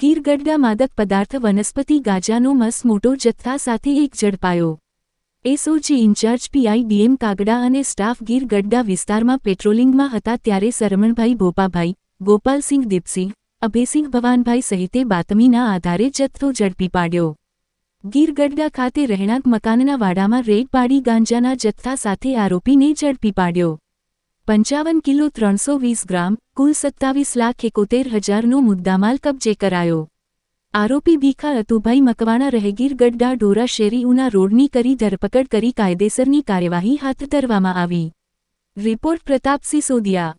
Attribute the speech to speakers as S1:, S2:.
S1: ગીર ગઢડા માદક પદાર્થ વનસ્પતિ ગાંજાનો મોટો જથ્થા સાથે એક ઝડપાયો। એસઓજી ઇન્ચાર્જ પીઆઈ કાગડા અને સ્ટાફ ગીર ગઢડા વિસ્તારમાં પેટ્રોલિંગમાં હતા ત્યારે સરમણભાઈ ભોપાભાઈ, ગોપાલસિંહ દીપસિંહ, અભયસિંહ ભવાનભાઈ સહિતે બાતમીના આધારે જથ્થો ઝડપી પાડ્યો। ગીર ગઢડા ખાતે રહેણાંક મકાનના વાડામાં રેડ પાડી ગાંજાના જથ્થા સાથે આરોપીને ઝડપી પાડ્યો। 55 કિલો 320 ગ્રામ, કુલ 27,71,000નો મુદ્દામાલ કબજે કરાયો। આરોપી ભીખા અતુભાઈ મકવાણા રહે ગીર ગઢડા ડોરા શેરી ઉના રોડની કરી ધરપકડ કરી કાયદેસરની કાર્યવાહી હાથ ધરવામાં આવી। રિપોર્ટ પ્રતાપસિંહ સોદિયા।